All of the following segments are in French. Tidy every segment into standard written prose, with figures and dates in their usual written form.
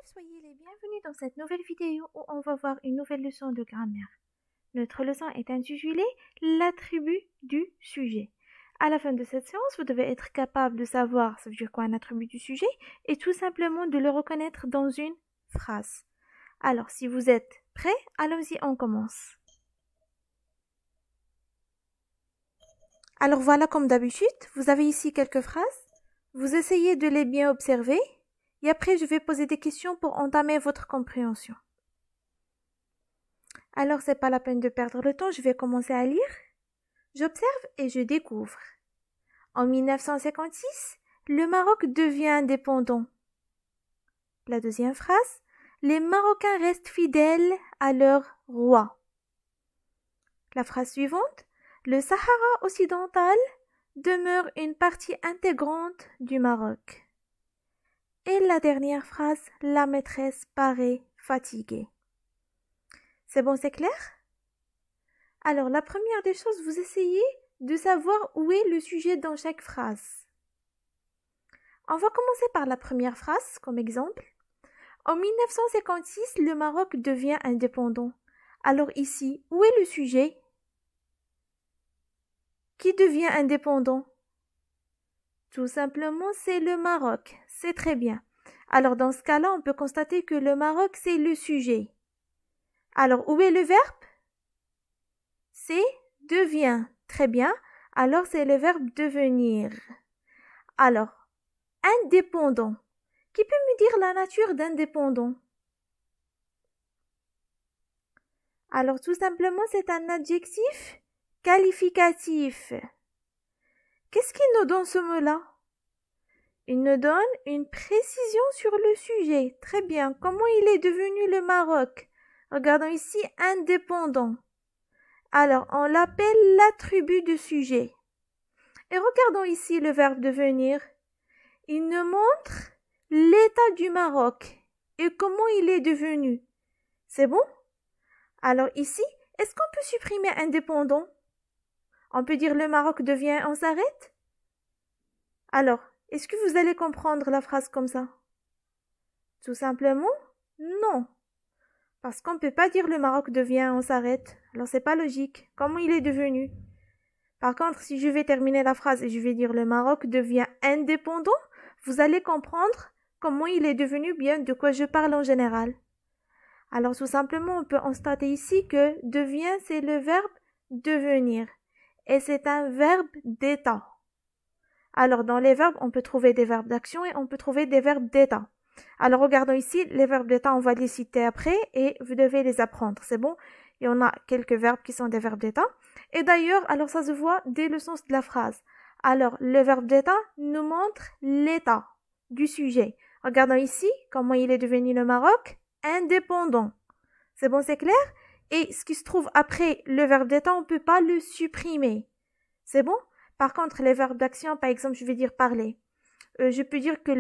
Soyez les bienvenus dans cette nouvelle vidéo où on va voir une nouvelle leçon de grammaire. Notre leçon est intitulée l'attribut du sujet. À la fin de cette séance, vous devez être capable de savoir ça veut dire quoi un attribut du sujet et tout simplement de le reconnaître dans une phrase. Alors, si vous êtes prêts, allons-y, on commence. Alors voilà, comme d'habitude, vous avez ici quelques phrases. Vous essayez de les bien observer. Et après, je vais poser des questions pour entamer votre compréhension. Alors, c'est pas la peine de perdre le temps, je vais commencer à lire. J'observe et je découvre. En 1956, le Maroc devient indépendant. La deuxième phrase, les Marocains restent fidèles à leur roi. La phrase suivante, le Sahara occidental demeure une partie intégrante du Maroc. Et la dernière phrase, la maîtresse paraît fatiguée. C'est bon, c'est clair? Alors, la première des choses, vous essayez de savoir où est le sujet dans chaque phrase. On va commencer par la première phrase, comme exemple. En 1956, le Maroc devient indépendant. Alors ici, où est le sujet? Qui devient indépendant? Tout simplement, c'est le Maroc. C'est très bien. Alors, dans ce cas-là, on peut constater que le Maroc, c'est le sujet. Alors, où est le verbe? C'est devient. Très bien. Alors, c'est le verbe devenir. Alors, indépendant. Qui peut me dire la nature d'indépendant? Alors, tout simplement, c'est un adjectif qualificatif. Qu'est-ce qu'il nous donne ce mot-là? Il nous donne une précision sur le sujet. Très bien. Comment il est devenu le Maroc? Regardons ici, indépendant. Alors, on l'appelle l'attribut du sujet. Et regardons ici le verbe devenir. Il nous montre l'état du Maroc et comment il est devenu. C'est bon? Alors ici, est-ce qu'on peut supprimer indépendant? On peut dire le Maroc devient, on s'arrête? Alors, est-ce que vous allez comprendre la phrase comme ça? Tout simplement, non. Parce qu'on ne peut pas dire le Maroc devient, on s'arrête. Alors c'est pas logique. Comment il est devenu? Par contre, si je vais terminer la phrase et je vais dire le Maroc devient indépendant, vous allez comprendre comment il est devenu, bien de quoi je parle en général. Alors tout simplement, on peut constater ici que devient, c'est le verbe devenir. Et c'est un verbe d'état. Alors dans les verbes, on peut trouver des verbes d'action et on peut trouver des verbes d'état. Alors regardons ici, les verbes d'état, on va les citer après et vous devez les apprendre, c'est bon? Et on a quelques verbes qui sont des verbes d'état. Et d'ailleurs, alors ça se voit dès le sens de la phrase. Alors, le verbe d'état nous montre l'état du sujet. Regardons ici, comment il est devenu le Maroc? Indépendant. C'est bon, c'est clair? Et ce qui se trouve après le verbe d'état, on ne peut pas le supprimer. C'est bon? Par contre, les verbes d'action, par exemple, je vais dire parler. Je peux dire que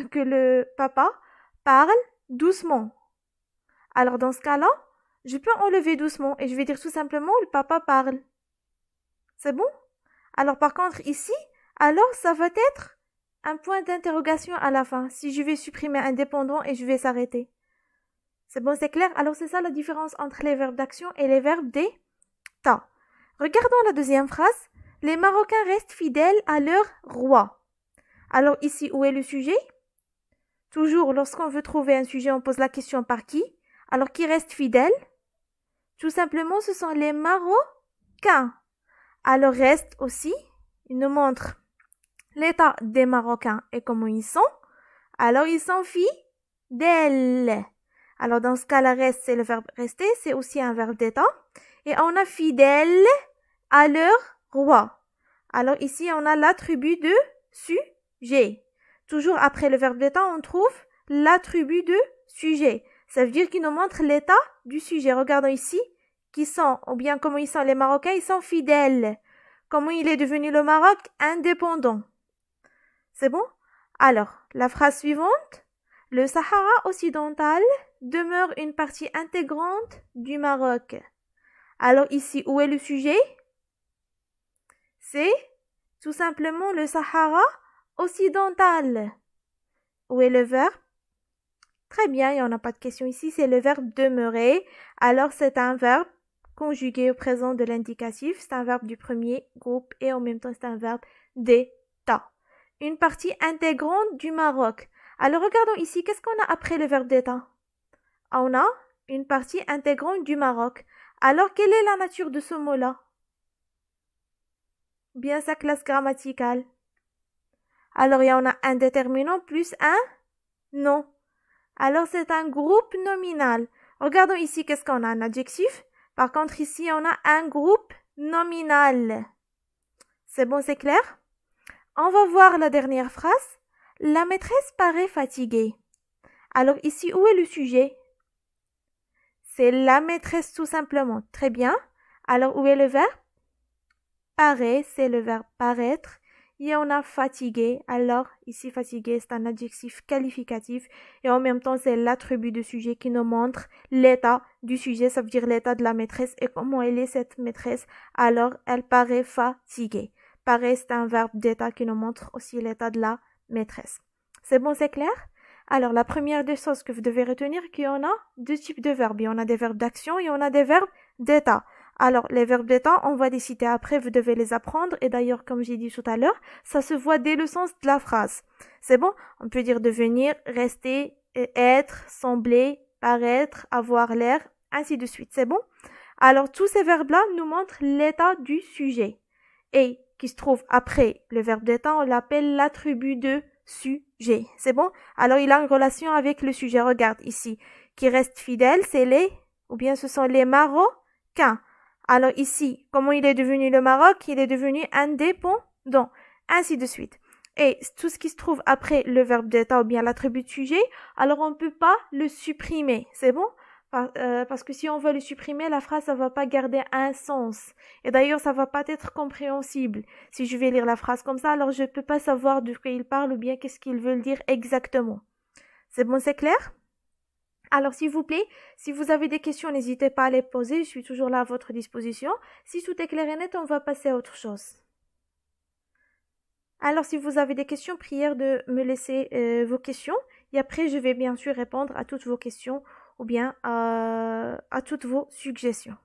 que le papa parle doucement. Alors, dans ce cas-là, je peux enlever doucement et je vais dire tout simplement le papa parle. C'est bon? Alors, par contre, ici, alors ça va être un point d'interrogation à la fin. Si je vais supprimer indépendant et je vais s'arrêter. C'est bon, c'est clair? Alors, c'est ça la différence entre les verbes d'action et les verbes d'état. Regardons la deuxième phrase. Les Marocains restent fidèles à leur roi. Alors, ici, où est le sujet? Toujours, lorsqu'on veut trouver un sujet, on pose la question par qui? Alors, qui reste fidèle? Tout simplement, ce sont les Marocains. Alors, reste aussi, il nous montre l'état des Marocains et comment ils sont. Alors, ils sont fidèles. Alors, dans ce cas-là, reste, c'est le verbe rester, c'est aussi un verbe d'état. Et on a fidèle à leur roi. Alors, ici, on a l'attribut de sujet. Toujours après le verbe d'état, on trouve l'attribut de sujet. Ça veut dire qu'il nous montre l'état du sujet. Regardons ici, ou bien comment ils sont les Marocains, ils sont fidèles. Comment il est devenu le Maroc? Indépendant. C'est bon? Alors, la phrase suivante. Le Sahara occidental demeure une partie intégrante du Maroc. Alors ici, où est le sujet? C'est tout simplement le Sahara occidental. Où est le verbe? Très bien, il n'y en a pas de question ici, c'est le verbe demeurer. Alors, c'est un verbe conjugué au présent de l'indicatif. C'est un verbe du premier groupe et en même temps, c'est un verbe d'état. Une partie intégrante du Maroc. Alors, regardons ici, qu'est-ce qu'on a après le verbe d'état? On a une partie intégrante du Maroc. Alors, quelle est la nature de ce mot-là? Bien sa classe grammaticale. Alors, il y en a un déterminant plus un nom. Alors, c'est un groupe nominal. Regardons ici, qu'est-ce qu'on a? Un adjectif. Par contre, ici, on a un groupe nominal. C'est bon, c'est clair? On va voir la dernière phrase. La maîtresse paraît fatiguée. Alors, ici, où est le sujet? C'est la maîtresse tout simplement. Très bien. Alors, où est le verbe? Paraît, c'est le verbe paraître. Et on a fatigué. Alors, ici, fatigué, c'est un adjectif qualificatif. Et en même temps, c'est l'attribut de sujet qui nous montre l'état du sujet. Ça veut dire l'état de la maîtresse et comment elle est cette maîtresse. Alors, elle paraît fatiguée. Paraît, c'est un verbe d'état qui nous montre aussi l'état de la maîtresse. C'est bon, c'est clair? Alors, la première des choses que vous devez retenir, qu'il y en a deux types de verbes. Il y en a des verbes d'action et il y en a des verbes d'état. Alors, les verbes d'état, on va les citer après, vous devez les apprendre. Et d'ailleurs, comme j'ai dit tout à l'heure, ça se voit dès le sens de la phrase. C'est bon? On peut dire devenir, rester, être, sembler, paraître, avoir l'air, ainsi de suite. C'est bon? Alors, tous ces verbes-là nous montrent l'état du sujet. Et qui se trouve après le verbe d'état, on l'appelle l'attribut de sujet. C'est bon? Alors, il a une relation avec le sujet. Regarde ici. Qui reste fidèle, c'est les, ou bien ce sont les Marocains. Alors ici, comment il est devenu le Maroc? Il est devenu indépendant, ainsi de suite. Et tout ce qui se trouve après le verbe d'état ou bien l'attribut de sujet, alors on ne peut pas le supprimer, c'est bon? Parce que si on veut le supprimer, la phrase, ça va pas garder un sens. Et d'ailleurs, ça va pas être compréhensible. Si je vais lire la phrase comme ça, alors je ne peux pas savoir de quoi il parle ou bien qu'est-ce qu'il veut dire exactement. C'est bon, c'est clair? Alors, s'il vous plaît, si vous avez des questions, n'hésitez pas à les poser. Je suis toujours là à votre disposition. Si tout est clair et net, on va passer à autre chose. Alors, si vous avez des questions, prière de me laisser vos questions. Et après, je vais bien sûr répondre à toutes vos questions ou bien à toutes vos suggestions.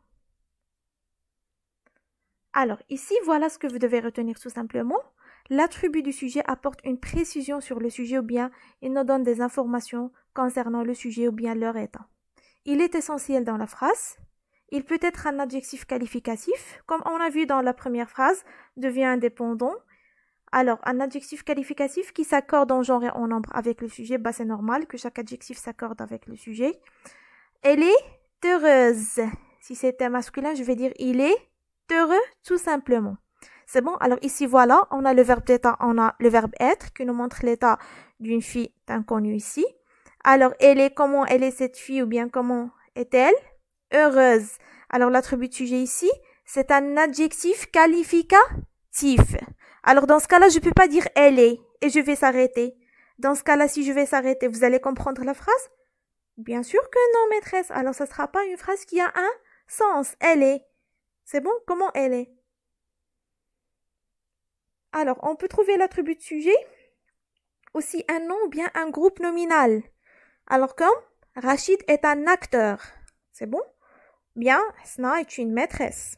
Alors, ici, voilà ce que vous devez retenir tout simplement. L'attribut du sujet apporte une précision sur le sujet ou bien il nous donne des informations concernant le sujet ou bien leur état. Il est essentiel dans la phrase. Il peut être un adjectif qualificatif, comme on a vu dans la première phrase, devient indépendant. Alors, un adjectif qualificatif qui s'accorde en genre et en nombre avec le sujet, bah c'est normal que chaque adjectif s'accorde avec le sujet. Elle est heureuse. Si c'était masculin, je vais dire il est heureux, tout simplement. C'est bon? Alors ici, voilà, on a le verbe d'état, on a le verbe être qui nous montre l'état d'une fille inconnue ici. Alors, elle est, comment elle est cette fille ou bien comment est-elle? Heureuse. Alors, l'attribut de sujet ici, c'est un adjectif qualificatif. Alors, dans ce cas-là, je ne peux pas dire elle est et je vais s'arrêter. Dans ce cas-là, si je vais s'arrêter, vous allez comprendre la phrase? Bien sûr que non, maîtresse. Alors, ça ne sera pas une phrase qui a un sens. Elle est. C'est bon? Comment elle est? Alors, on peut trouver l'attribut de sujet, aussi un nom ou bien un groupe nominal. Alors, comme Rachid est un acteur. C'est bon? Bien, Sna est une maîtresse.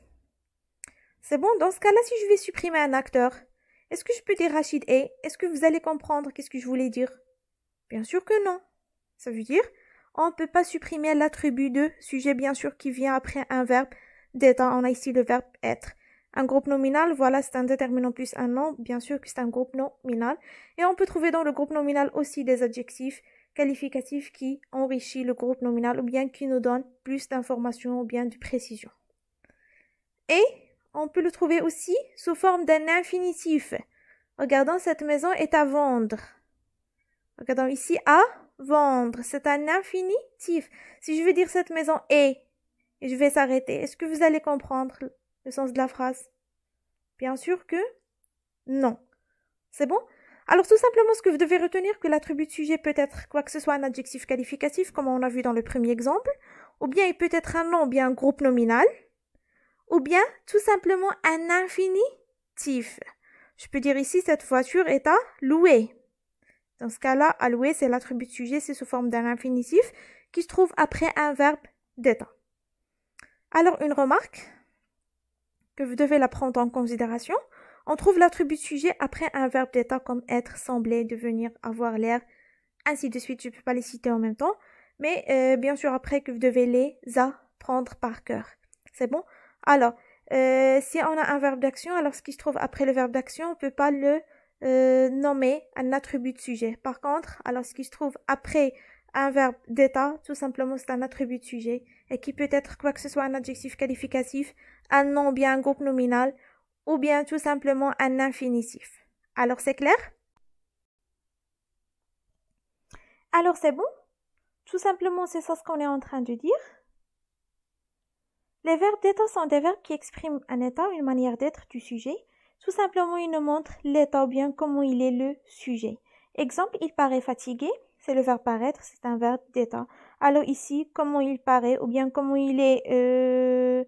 C'est bon? Dans ce cas-là, si je vais supprimer un acteur, est-ce que je peux dire Rachid est? Est-ce que vous allez comprendre qu'est-ce que je voulais dire? Bien sûr que non. Ça veut dire, on ne peut pas supprimer l'attribut de sujet, bien sûr, qui vient après un verbe d'état. On a ici le verbe être. Un groupe nominal, voilà, c'est un déterminant plus un nom. Bien sûr que c'est un groupe nominal. Et on peut trouver dans le groupe nominal aussi des adjectifs qualificatifs qui enrichissent le groupe nominal ou bien qui nous donnent plus d'informations ou bien de précision. Et on peut le trouver aussi sous forme d'un infinitif. Regardons, cette maison est à vendre. Regardons ici, à vendre. C'est un infinitif. Si je veux dire cette maison est, et je vais s'arrêter, est-ce que vous allez comprendre le sens de la phrase? Bien sûr que non. C'est bon? Alors tout simplement, ce que vous devez retenir, que l'attribut de sujet peut être quoi que ce soit un adjectif qualificatif, comme on a vu dans le premier exemple, ou bien il peut être un nom, ou bien un groupe nominal, ou bien tout simplement un infinitif. Je peux dire ici, cette voiture est à louer. Dans ce cas-là, allouer, c'est l'attribut de sujet, c'est sous forme d'un infinitif qui se trouve après un verbe d'état. Alors, une remarque que vous devez la prendre en considération, on trouve l'attribut de sujet après un verbe d'état comme être, sembler, devenir, avoir l'air, ainsi de suite. Je ne peux pas les citer en même temps, mais bien sûr après que vous devez les apprendre par cœur. C'est bon? Alors, si on a un verbe d'action, alors ce qui se trouve après le verbe d'action, on ne peut pas le nommer un attribut de sujet. Par contre, alors ce qui se trouve après un verbe d'état, tout simplement c'est un attribut de sujet et qui peut être quoi que ce soit un adjectif qualificatif, un nom ou bien un groupe nominal ou bien tout simplement un infinitif. Alors c'est clair? Alors c'est bon? Tout simplement c'est ça ce qu'on est en train de dire. Les verbes d'état sont des verbes qui expriment un état, une manière d'être du sujet. Tout simplement ils nous montrent l'état ou bien comment il est le sujet. Exemple, il paraît fatigué. C'est le verbe paraître, c'est un verbe d'état. Alors ici, comment il paraît, ou bien comment il est,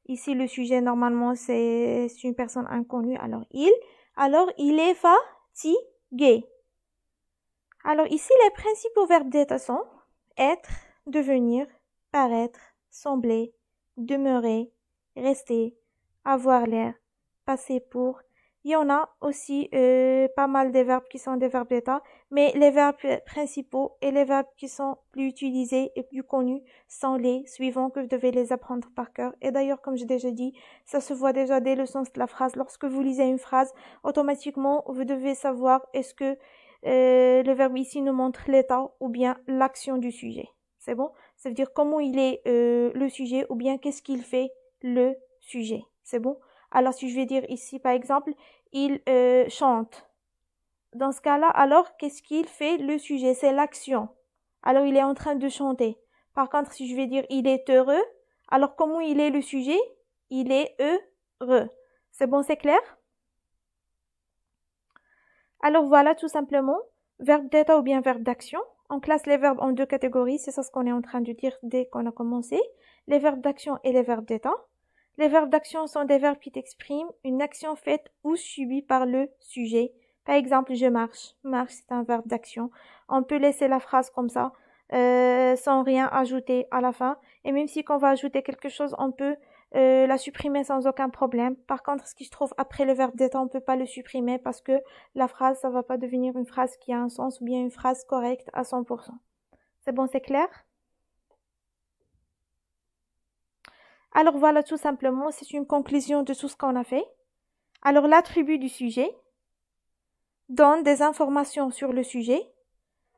ici le sujet normalement c'est une personne inconnue, alors il est fatigué. Alors ici, les principaux verbes d'état sont être, devenir, paraître, sembler, demeurer, rester, avoir l'air, passer pour. Il y en a aussi pas mal de verbes qui sont des verbes d'état, mais les verbes principaux et les verbes qui sont plus utilisés et plus connus sont les suivants que vous devez les apprendre par cœur. Et d'ailleurs, comme j'ai déjà dit, ça se voit déjà dès le sens de la phrase. Lorsque vous lisez une phrase, automatiquement, vous devez savoir est-ce que le verbe ici nous montre l'état ou bien l'action du sujet. C'est bon? Ça veut dire comment il est le sujet ou bien qu'est-ce qu'il fait le sujet. C'est bon? Alors, si je vais dire ici, par exemple, il chante. Dans ce cas-là, alors, qu'est-ce qu'il fait le sujet? C'est l'action. Alors, il est en train de chanter. Par contre, si je vais dire il est heureux, alors comment il est le sujet? Il est heureux. C'est bon, c'est clair? Alors, voilà tout simplement, verbe d'état ou bien verbe d'action. On classe les verbes en deux catégories, c'est ça ce qu'on est en train de dire dès qu'on a commencé. Les verbes d'action et les verbes d'état. Les verbes d'action sont des verbes qui expriment une action faite ou subie par le sujet. Par exemple, je marche. Marche, c'est un verbe d'action. On peut laisser la phrase comme ça, sans rien ajouter à la fin. Et même si on va ajouter quelque chose, on peut la supprimer sans aucun problème. Par contre, ce qui se trouve après le verbe d'état, on peut pas le supprimer parce que la phrase, ça va pas devenir une phrase qui a un sens ou bien une phrase correcte à 100%. C'est bon, c'est clair? Alors voilà, tout simplement, c'est une conclusion de tout ce qu'on a fait. Alors l'attribut du sujet donne des informations sur le sujet.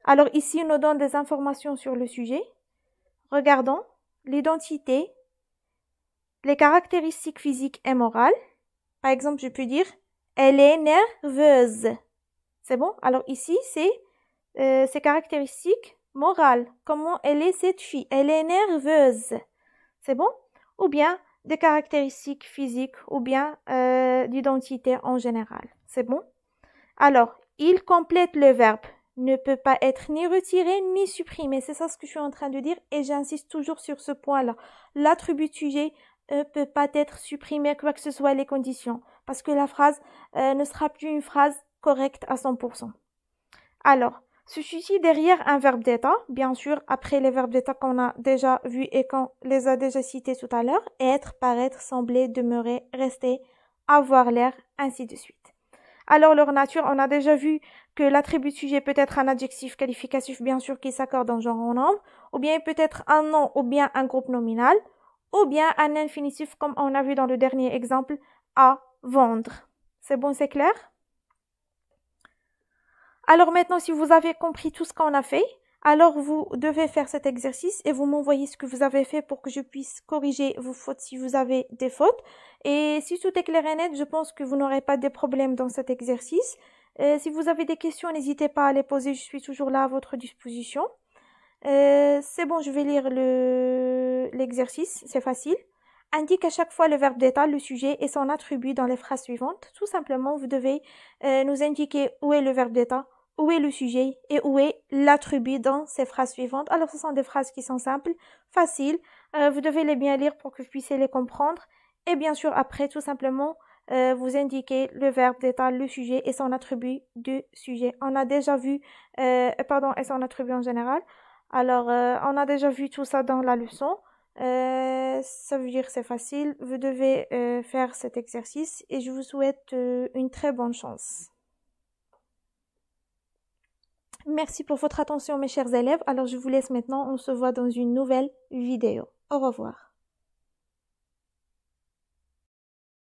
Alors ici, on nous donne des informations sur le sujet. Regardons l'identité, les caractéristiques physiques et morales. Par exemple, je peux dire elle est nerveuse. C'est bon? Alors ici, c'est ses caractéristiques morales. Comment elle est cette fille? Elle est nerveuse. C'est bon? Ou bien des caractéristiques physiques ou bien d'identité en général. C'est bon? Alors, il complète le verbe. Ne peut pas être ni retiré ni supprimé. C'est ça ce que je suis en train de dire et j'insiste toujours sur ce point-là. L'attribut de sujet ne peut pas être supprimé, quoi que ce soit les conditions, parce que la phrase ne sera plus une phrase correcte à 100%. Alors, se situe derrière un verbe d'état, bien sûr, après les verbes d'état qu'on a déjà vus et qu'on les a déjà cités tout à l'heure, être, paraître, sembler, demeurer, rester, avoir l'air, ainsi de suite. Alors, leur nature, on a déjà vu que l'attribut de sujet peut être un adjectif qualificatif, bien sûr, qui s'accorde en genre en nombre, ou bien peut être un nom ou bien un groupe nominal, ou bien un infinitif, comme on a vu dans le dernier exemple, à vendre. C'est bon, c'est clair? Alors maintenant, si vous avez compris tout ce qu'on a fait, alors vous devez faire cet exercice et vous m'envoyez ce que vous avez fait pour que je puisse corriger vos fautes si vous avez des fautes. Et si tout est clair et net, je pense que vous n'aurez pas de problèmes dans cet exercice. Si vous avez des questions, n'hésitez pas à les poser, je suis toujours là à votre disposition. C'est bon, je vais lire l'exercice, c'est facile. Indique à chaque fois le verbe d'état, le sujet et son attribut dans les phrases suivantes. Tout simplement, vous devez nous indiquer où est le verbe d'état, où est le sujet et où est l'attribut dans ces phrases suivantes. Alors, ce sont des phrases qui sont simples, faciles. Vous devez les bien lire pour que vous puissiez les comprendre. Et bien sûr, après, tout simplement, vous indiquez le verbe d'état, le sujet et son attribut de sujet. On a déjà vu, et son attribut en général. Alors, on a déjà vu tout ça dans la leçon. Ça veut dire c'est facile. Vous devez faire cet exercice et je vous souhaite une très bonne chance. Merci pour votre attention mes chers élèves. Alors je vous laisse maintenant. On se voit dans une nouvelle vidéo. Au revoir.